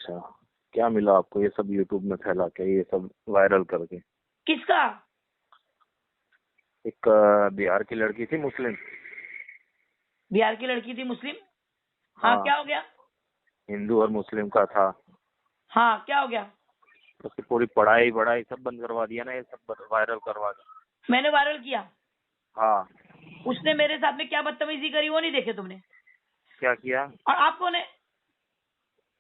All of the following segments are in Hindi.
अच्छा, क्या मिला आपको ये सब यूट्यूब में फैला के, ये सब वायरल करके? किसका? एक बिहार की लड़की थी मुस्लिम। बिहार की लड़की थी मुस्लिम? हाँ, हाँ, क्या हो गया? हिंदू और मुस्लिम का था। हाँ, क्या हो गया? उसकी पूरी पढ़ाई वढ़ाई सब बंद करवा दिया ना, ये सब वायरल करवा के। मैंने वायरल किया? हाँ। उसने मेरे साथ में क्या बदतमीजी करी वो नहीं देखे तुमने? क्या किया? और आप कौन है?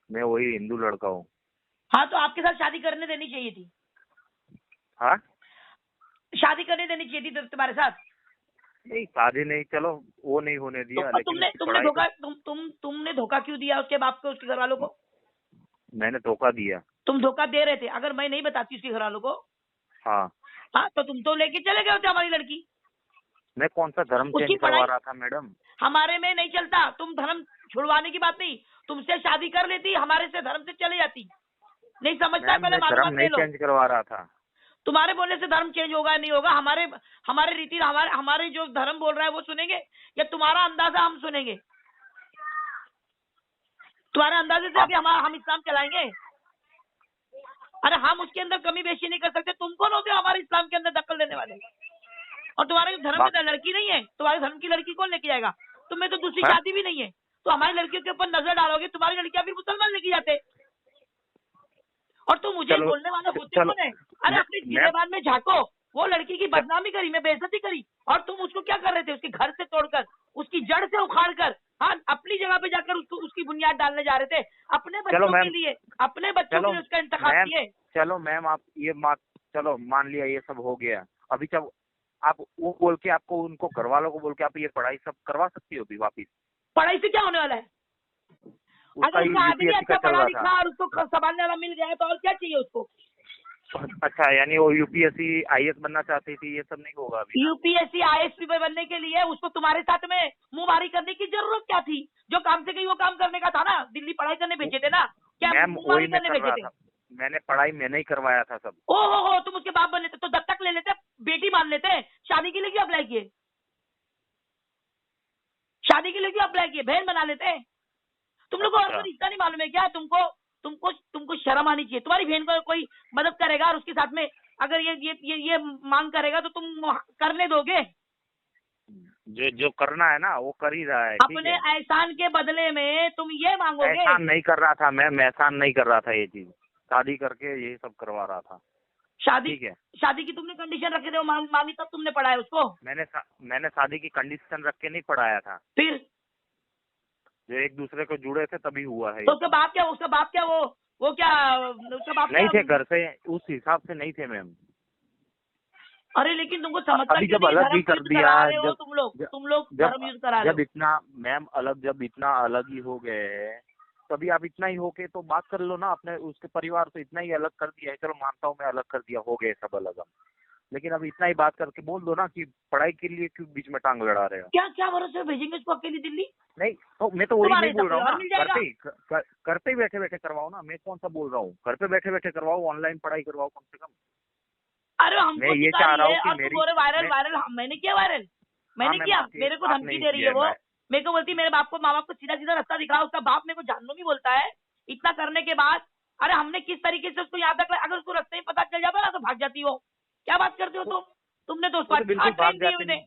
मैं वही हिंदू लड़का हूँ। हाँ, तो आपके साथ शादी करने देनी चाहिए थी। हाँ, शादी करने देनी चाहिए थी तुम्हारे साथ। नहीं शादी नहीं, चलो वो नहीं होने दिया, तो लेकिन तुमने उसकी तुमने पढ़ाई धोखा तो तुमने धोखा क्यों दिया उसके बाप को, उसके घर वालों को? मैंने धोखा दिया। तुम धोखा दे रहे थे। अगर मैं नहीं बताती उसके घर वालों को, हाँ, हाँ, तो तुम तो लेके चले गए होते हमारी लड़की। मैं कौन सा धर्म उसकी चेंज करवा पढ़ाई रहा था मैडम? हमारे में नहीं चलता। तुम धर्म छुड़वाने की बात नहीं, तुमसे शादी कर लेती, हमारे से धर्म से चले जाती। नहीं समझता है? मैम पहले मैं धर्म मालूमात ले नहीं लो। चेंज करवा रहा था। तुम्हारे बोलने से धर्म चेंज होगा नहीं होगा? हमारे हमारे रीति हमारे जो धर्म बोल रहा है वो सुनेंगे, या तुम्हारा अंदाजा हम सुनेंगे? तुम्हारे अंदाजे से आप अभी हम इस्लाम चलाएंगे? अरे हम उसके अंदर कमी बेशी नहीं कर सकते। तुम कौन होते हो हमारे इस्लाम के अंदर दखल देने वाले? और तुम्हारे धर्म बात में लड़की नहीं है, तुम्हारे धर्म की लड़की कौन लेके जाएगा? तुम्हें तो दूसरी है? शादी भी नहीं है, तो हमारी लड़कियों के ऊपर नजर डालोगे। तुम्हारी लड़कियां फिर मुसलमान लेके जाते। और तुम मुझे चलो बोलने वाले होते चलो, कौन है? अरे अपनी मैं गिरेबान में झांको। वो लड़की की बदनामी करी, मैं बेइज्जती करी, और तुम उसको क्या कर रहे थे? उसके घर से तोड़कर, उसकी जड़ से उखाड़ कर, हाँ, अपनी जगह पे जाकर उसको उसकी बुनियाद डालने जा रहे थे। अपने चलो बच्चों के मैम, लिए, अपने बच्चों के चलो लिए उसका इंतखाब मैम, किए। चलो मैम, आप ये चलो मान लिया ये सब हो गया। अभी जब आप वो बोल के, आपको उनको घर वालों को बोल के आप ये पढ़ाई सब करवा सकती हो अभी वापिस? पढ़ाई से क्या होने वाला है? उसका अगर उसका आदमी यूपीएससी का अच्छा चल पढ़ा रहा था। लिखा और उसको संभालने वाला मिल गया, तो और क्या चाहिए उसको? अच्छा, यानी वो यूपीएससी आईएएस बनना चाहती थी, ये सब नहीं होगा अभी ना? यूपीएससी आईएएस बनने के लिए उसको तुम्हारे साथ में मुंहमारी करने की जरूरत क्या थी? जो काम से गई वो काम करने का था ना। दिल्ली पढ़ाई करने भेजे थे ना, क्या मैम मुंहमारी वही मैं करने कर भेजे रहा थे? था। मैंने पढ़ाई मैंने ही करवाया था सब। ओ हो, तुम उसके बाप बन लेते तो दत्तक ले लेते, बेटी मान लेते। शादी के लिए क्यों अप्लाई किए? शादी के लिए क्यों अप्लाई किए? बहन बना लेते। तुम लोग को और अच्छा, कोई रिश्ता नहीं मालूम है क्या? तुमको तुमको तुमको शर्म आनी चाहिए। तुम्हारी बहन को कोई मदद करेगा और उसके साथ में अगर ये मांग करेगा तो तुम करने दोगे? जो जो करना है ना वो कर ही रहा है, ठीक अपने है। एहसान के बदले में तुम ये मांगोगे? एहसान नहीं कर रहा था मैम, एहसान नहीं कर रहा था, ये चीज शादी करके यही सब करवा रहा था। शादी ठीक है, शादी की तुमने कंडीशन रखे थे, वो मानी तब तुमने पढ़ाया उसको? मैंने शादी की कंडीशन रख के नहीं पढ़ाया था। फिर जो एक दूसरे को जुड़े थे तभी हुआ है तो ये उसका सब। बाप क्या, वो क्या, उसका बाप नहीं क्या? थे घर से, उस हिसाब से नहीं थे मैम। अरे लेकिन तुमको समझता अभी क्यों जब नहीं? अलग धर्म भी कर युद्ध दिया, करा रहे हो जब तुम लोग, जब धर्म जब युद्ध करा रहे जब हो। इतना मैम अलग, जब इतना अलग ही हो गए हैं, तो अभी आप इतना ही होके तो बात कर लो ना अपने उसके परिवार से। इतना ही अलग कर दिया है, चलो मानता हूँ मैं, अलग कर दिया, हो गए सब अलग हम, लेकिन अब इतना ही बात करके बोल दो ना कि पढ़ाई के लिए क्यों बीच में टांग लड़ा रहे हो? क्या क्या भरोसे भेजेंगे उसको अकेली दिल्ली? नहीं तो मैं तो वही तुम्हारे नहीं हिसाब बोल से रहा हूँ और ना, मिल घर जाएगा। पे ही घर पे ही बैठे बैठे करवाओ ना। मैं कौन सा बोल रहा हूँ, घर पे बैठे बैठे करवाओ, ऑनलाइन पढ़ाई करवाओ कम से कम। अरे मैं हमको ये सिखा चाह रही रहा हूँ है कि और तुम मेरी बोल रहे वायरल मैं वायरल। मैंने किया वायरल? हाँ मैंने मैम, किया? आपकी मेरे को धमकी आपने ही दे रही है किया है। वो। मैं मेरे को बोलती मेरे बाप को, माँ बाप को सीधा सीधा रास्ता दिखाओ। उसका बाप मेरे को जानू नहीं बोलता है इतना करने के बाद। अरे हमने किस तरीके से उसको यहाँ तक, अगर उसको रास्ते में पता चल जाता ना तो भाग जाती हो। क्या बात करते हो तुम? तुमने तो उसको वो तो अच्छा बिल्कुल ट्रेन भाग दिए जाते, हुए थे।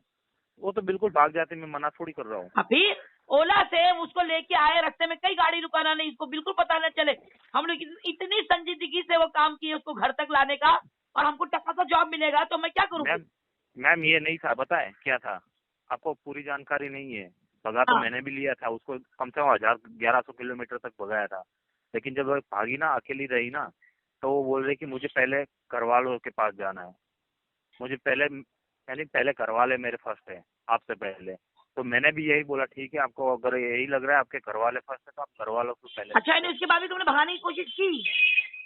वो तो बिल्कुल भाग जाते, मैं मना थोड़ी कर रहा हूँ। फिर ओला से उसको लेके आए, रास्ते में कई गाड़ी रुकाना नहीं, इसको बिल्कुल पता न चले। हम लोग इतनी संजीदगी से वो काम किए उसको घर तक लाने का, और हमको टक्का सा जॉब मिलेगा तो मैं क्या करूँ फिर? मैम मैम ये नहीं था, पता है क्या था? आपको पूरी जानकारी नहीं है। भगा तो हाँ, मैंने भी लिया था उसको, कम से कम 1100 किलोमीटर तक भगाया था। लेकिन जब वो भागी ना, अकेली रही ना, तो वो बोल रही कि मुझे पहले घर वालों के पास जाना है, मुझे पहले, यानी पहले घर वाले मेरे फर्स्ट है आपसे पहले। तो मैंने भी यही बोला, ठीक है, आपको अगर यही लग रहा है आपके घर वाले फर्स्ट है तो आप घर वालों को पहले अच्छा, देखो। यानी उसके बाद भी तुमने भगाने की कोशिश की?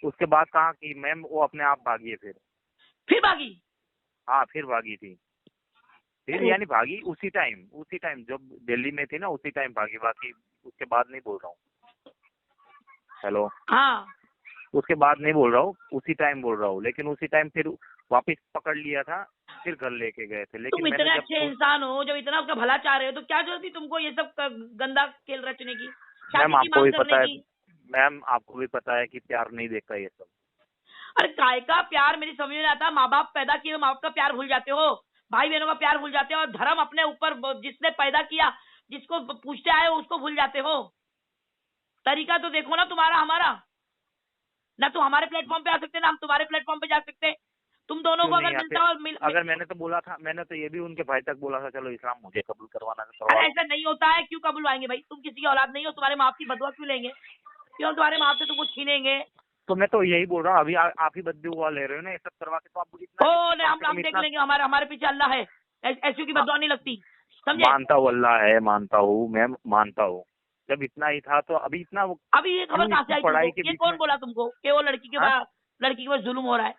उसके बाद कहा कि मैम वो अपने आप भागी है फिर भागी? हाँ, फिर भागी थी। फिर यानी भागी उसी टाइम जब दिल्ली में थी ना, उसी टाइम भागी, बाकी उसके बाद नहीं बोल रहा हूँ। हेलो, हाँ, उसके बाद नहीं बोल रहा हूँ, उसी टाइम बोल रहा हूँ। लेकिन उसी टाइम फिर वापस पकड़ लिया था, फिर घर लेके गए थे। लेकिन तुम मैंने इतने अच्छे जब इंसान हो, जब इतना उसका भला चाह रहे हो, तो क्या जरूरत थी तुमको ये सब गंदा खेल रचने की, मैम शादी की आपको मांग भी करने पता है, की? मैम आपको भी पता है कि प्यार नहीं देखता ये सब। अरे काय का प्यार मेरी समझ में नहीं आता। माँ बाप पैदा किए, माँ बाप का प्यार भूल जाते हो, भाई बहनों का प्यार भूल जाते हो, और धर्म अपने ऊपर जिसने पैदा किया, जिसको पूछते आए हो, उसको भूल जाते हो। तरीका तो देखो ना तुम्हारा हमारा। ना तो हमारे प्लेटफॉर्म पे आ सकते, ना हम तुम्हारे प्लेटफॉर्म पे जा सकते। तुम दोनों क्यों को नहीं अगर आते? मिलता हो अगर मैंने तो बोला था, मैंने तो ये भी उनके भाई तक बोला था, चलो इस्लाम मुझे कबूल करवाना है तो अरे करवा लो। ऐसा नहीं होता है, क्यों कबूलवाएंगे भाई? तुम किसी की औलाद नहीं हो, तुम्हारे माँ बाप की बदुआ क्यों लेंगे? क्यों तुम्हारे माँ बाप से तुमको छीनेंगे? तो मैं तो यही बोल रहा हूँ, अभी आप ही बददुआ ले रहे हो ना ये सब करवा के, तो आप इतना ओ नहीं, कम से कम हम देख इतना। लेंगे, हमारे हमारे पीछे अल्लाह है, ऐसी की हाँ, बदुआ नहीं लगती, समझे? मानता हूँ अल्लाह है, मानता हूँ, मैं मानता हूँ। जब इतना ही था तो अभी इतना वो अभी ये खबर क्यों कहाँ से इतनी आई पढ़ाई तुमको? के ये बीच कौन में? बोला तुमको कि वो हाँ, लड़की के पास जुल्म हो रहा है?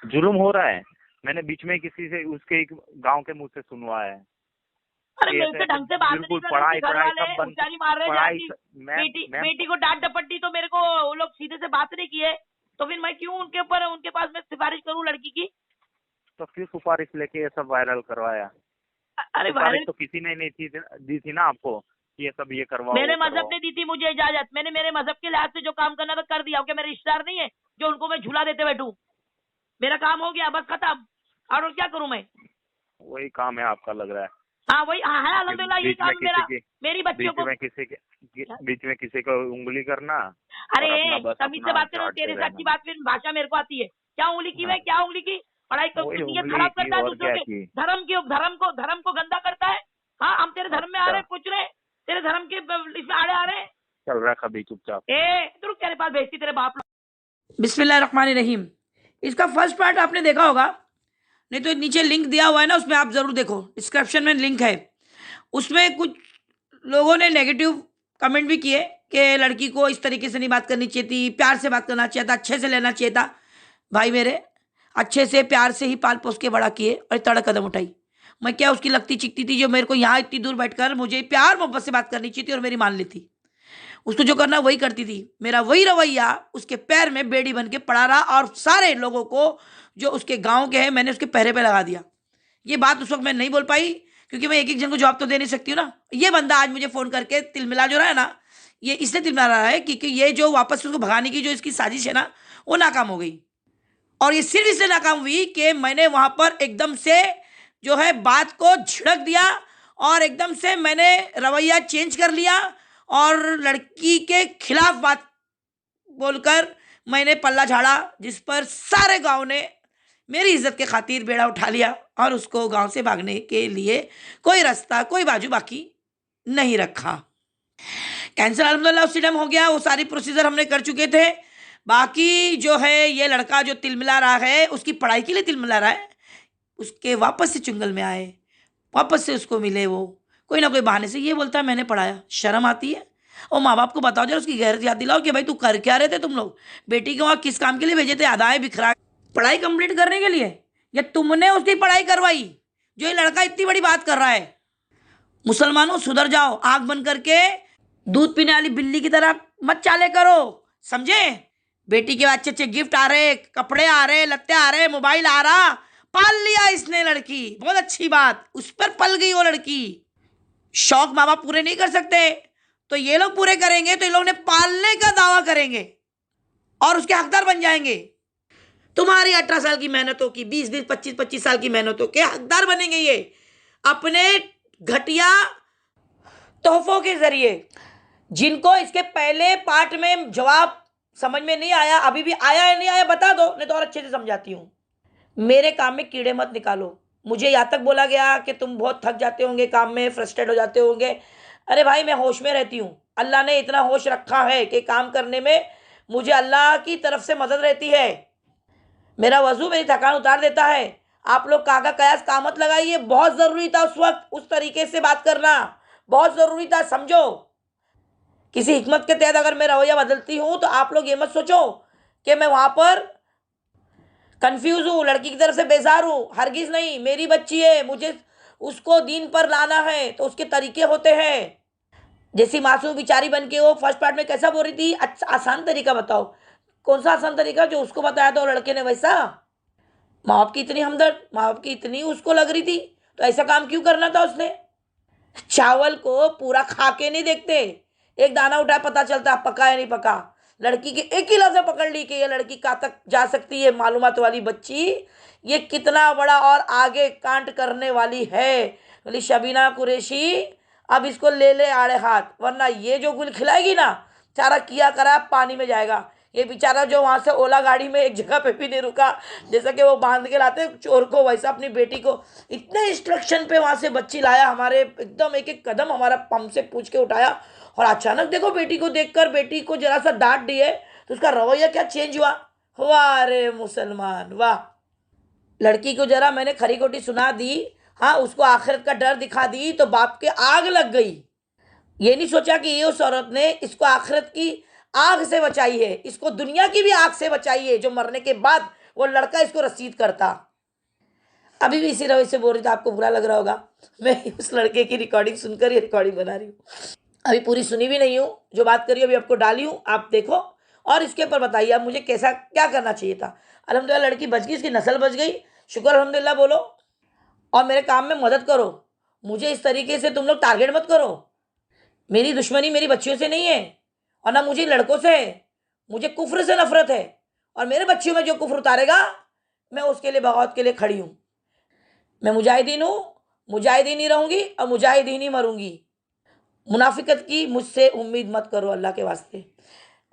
जुल्म हो रहा है। मैंने बीच में किसी से, उसके एक गांव के मुंह से सुनवाया है अरे कि मेरे ऐसे से ऐसे ढंग से बात नहीं बिल्कुल कर रहे, उसके पढ़ाई घर पढ़ाई वाले सब बंद। उचारी मार रहे जहाँ पढ़ाई की मैम बेटी मैम बेटी को डांट डपट्टी, तो मेरे को वो लोग सीधे से बात नहीं किए, तो फिर मैं क्यों उनके पास में सिफारिश करूं लड़की की? तो क्यों सिफारिश लेके ये सब वायरल करवाया? अरे सिफारिश वायरल तो किसी ने नहीं दी थी ना आपको कि ये सब ये करवाओ मेरे वो मजहब करवाओ। ने दी थी मुझे इजाजत, मैंने मेरे मजहब के लिहाज से जो काम करना था कर दिया। क्या मेरे रिश्तेदार नहीं है जो उनको मैं झूला देते बैठूं? मेरा काम हो गया, बस खत्म। और क्या करूं मैं? वही काम है आपका लग रहा है हाँ वही, हाँ है, कि अल्हम्दुलिल्लाह यही काम है मेरा। मेरी बच्चियों को बीच में किसी को उंगली करना अरे और अपना बस तमीज से अपना बात करो, झाड़ते तेरे से रहना। अच्छी बात फिर भाषा मेरे को आती है। क्या उंगली की? हाँ, मैं क्या उंगली की? पढ़ाई कर, वही तू नीयत उंगली खराब की करता है और दूसरों क्या के की। धर्म को गंदा करता है। हाँ, हम तेरे धर्म में आ रहे अच्छा, हैं, पूछ रहे हैं, तेरे धर्म के इसमें आड़े आ रहे हैं। चल रहा है कभी चुपचाप। तू रुक, तेरे पास भेजती तेरे बाप। बिस्मिल्लाहिर्रहमानिर्रहीम। इसका फर्स्ट पार्ट आपने देखा होगा, नहीं तो नीचे लिंक दिया हुआ है ना, उसमें आप जरूर देखो, डिस्क्रिप्शन में लिंक है। उसमें कुछ लोगों ने नेगेटिव कमेंट भी किए कि लड़की को इस तरीके से नहीं बात करनी चाहिए थी, प्यार से बात करना चाहिए था, अच्छे से लेना चाहिए था। भाई मेरे, अच्छे से प्यार से ही पाल पोस के बड़ा किए और तड़ा कदम उठाई। मैं क्या उसकी लगती चिकती थी जो मेरे को यहाँ इतनी दूर बैठकर मुझे प्यार मोहब्बत से बात करनी चाहिए थी और मेरी मान ली थी? उसको जो करना वही करती थी। मेरा वही रवैया उसके पैर में बेड़ी बन के पड़ा रहा, और सारे लोगों को जो उसके गांव के हैं मैंने उसके पहरे पे लगा दिया। ये बात उस वक्त मैं नहीं बोल पाई क्योंकि मैं एक एक जन को जवाब तो दे नहीं सकती हूँ ना। ये बंदा आज मुझे फोन करके तिलमिला जो रहा है ना, ये इसलिए तिलमिला रहा है क्योंकि ये जो वापस उसको भगाने की जो इसकी साजिश है ना, वो नाकाम हो गई। और ये सिर्फ इसलिए नाकाम हुई कि मैंने वहां पर एकदम से जो है बात को झिड़क दिया और एकदम से मैंने रवैया चेंज कर लिया और लड़की के खिलाफ बात बोलकर मैंने पल्ला झाड़ा, जिस पर सारे गांव ने मेरी इज्जत के खातिर बेड़ा उठा लिया और उसको गांव से भागने के लिए कोई रास्ता, कोई बाजू बाकी नहीं रखा। कैंसिल अल्हम्दुलिल्लाह उसी टाइम हो गया, वो सारी प्रोसीजर हमने कर चुके थे। बाकी जो है ये लड़का जो तिलमिला रहा है, उसकी पढ़ाई के लिए तिलमिला रहा है, उसके वापस से चुंगल में आए, वापस से उसको मिले, वो कोई ना कोई बहाने से ये बोलता है मैंने पढ़ाया। शर्म आती है? और माँ बाप को बताओ जरा, उसकी गैरत याद दिलाओ कि भाई तू कर क्या रहे थे तुम लोग? बेटी को वहाँ किस काम के लिए भेजे थे? अदाएं बिखरा पढ़ाई कंप्लीट करने के लिए, या तुमने उसकी पढ़ाई करवाई? जो ये लड़का इतनी बड़ी बात कर रहा है, मुसलमानों सुधर जाओ, आंख बंद करके दूध पीने वाली बिल्ली की तरह मत चाले करो, समझे? बेटी के अच्छे अच्छे गिफ्ट आ रहे, कपड़े आ रहे, लत्ते आ रहे, मोबाइल आ रहा, पाल लिया इसने लड़की, बहुत अच्छी बात, उस पर पल गई वो लड़की। शौक माँ बाप पूरे नहीं कर सकते तो ये लोग पूरे करेंगे, तो ये लोग ने पालने का दावा करेंगे और उसके हकदार बन जाएंगे। तुम्हारी 18 साल की मेहनतों की, 20-20, 25-25 साल की मेहनतों के हकदार बनेंगे ये अपने घटिया तोहफों के जरिए। जिनको इसके पहले पार्ट में जवाब समझ में नहीं आया, अभी भी आया है नहीं आया बता दो, नहीं तो और अच्छे से समझाती हूँ। मेरे काम में कीड़े मत निकालो। मुझे यहाँ तक बोला गया कि तुम बहुत थक जाते होंगे काम में, फ्रस्ट्रेट हो जाते होंगे। अरे भाई मैं होश में रहती हूँ, अल्लाह ने इतना होश रखा है कि काम करने में मुझे अल्लाह की तरफ से मदद रहती है। मेरा वजू मेरी थकान उतार देता है। आप लोग काका कयास का मत लगाइए, बहुत ज़रूरी था उस वक्त उस तरीके से बात करना, बहुत ज़रूरी था, समझो। किसी हिकमत के तहत अगर मैं रवैया बदलती हूँ तो आप लोग ये मत सोचो कि मैं वहाँ पर कंफ्यूज हूँ, लड़की की तरफ से बेजार हूँ, हरगिज नहीं। मेरी बच्ची है, मुझे उसको दीन पर लाना है तो उसके तरीके होते हैं। जैसी मासूम बेचारी बन के वो फर्स्ट पार्ट में कैसा बोल रही थी, अच्छा आसान तरीका बताओ, कौन सा आसान तरीका? जो उसको बताया था वो लड़के ने वैसा। माँ बाप की इतनी हमदर्द, माँ बाप की इतनी उसको लग रही थी, तो ऐसा काम क्यों करना था उसने? चावल को पूरा खा के नहीं देखते, एक दाना उठाया पता चलता है पका या नहीं पका। लड़की के एक ही लफ्ज़ में पकड़ ली कि ये लड़की कहाँ तक जा सकती है, मालूमात वाली बच्ची ये कितना बड़ा और आगे कांड करने वाली है। बोली शबीना कुरैशी अब इसको ले ले आड़े हाथ, वरना ये जो गुल खिलाएगी ना सारा किया करा पानी में जाएगा। ये बेचारा जो वहाँ से ओला गाड़ी में एक जगह पे भी नहीं रुका, जैसा कि वो बांध के लाते चोर को, वैसा अपनी बेटी को इतने इंस्ट्रक्शन पे वहाँ से बच्ची लाया, हमारे एकदम एक एक कदम हमारा पंप से पूछ के उठाया। और अचानक देखो बेटी को देखकर बेटी को जरा सा डांट दिए तो उसका रवैया क्या चेंज हुआ। वाह रे मुसलमान वाह। लड़की को जरा मैंने खरी खोटी सुना दी, हाँ उसको आखिरत का डर दिखा दी तो बाप के आग लग गई। ये नहीं सोचा कि ये उस औरत ने इसको आखिरत की आग से बचाई है, इसको दुनिया की भी आग से बचाई है, जो मरने के बाद वो लड़का इसको रसीद करता। अभी भी इसी रवैये से बोल रही थी, आपको बुरा लग रहा होगा, मैं उस लड़के की रिकॉर्डिंग सुनकर ये रिकॉर्डिंग बना रही हूँ। अभी पूरी सुनी भी नहीं हूँ, जो बात करी अभी आपको डाली हूँ, आप देखो और इसके ऊपर बताइए आप मुझे कैसा क्या करना चाहिए था। अल्हम्दुलिल्लाह लड़की बच गई, इसकी नस्ल बच गई, शुक्र अल्हम्दुलिल्लाह बोलो। और मेरे काम में मदद करो, मुझे इस तरीके से तुम लोग टारगेट मत करो। मेरी दुश्मनी मेरी बच्चियों से नहीं है और ना मुझे लड़कों से है, मुझे कुफ्र से नफरत है। और मेरे बच्चियों में जो कुफ्र उतारेगा मैं उसके लिए बगावत के लिए खड़ी हूँ। मैं मुजाहिदीन हूँ, मुजाहिदीन ही रहूँगी और मुजाहिदीन ही मरूंगी। मुनाफिकत की मुझसे उम्मीद मत करो अल्लाह के वास्ते।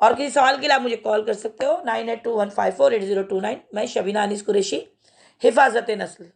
और किसी सवाल के लिए आप मुझे कॉल कर सकते हो 9821548029। मैं शबीना अनीस कुरैशी, हिफाजत नस्ल।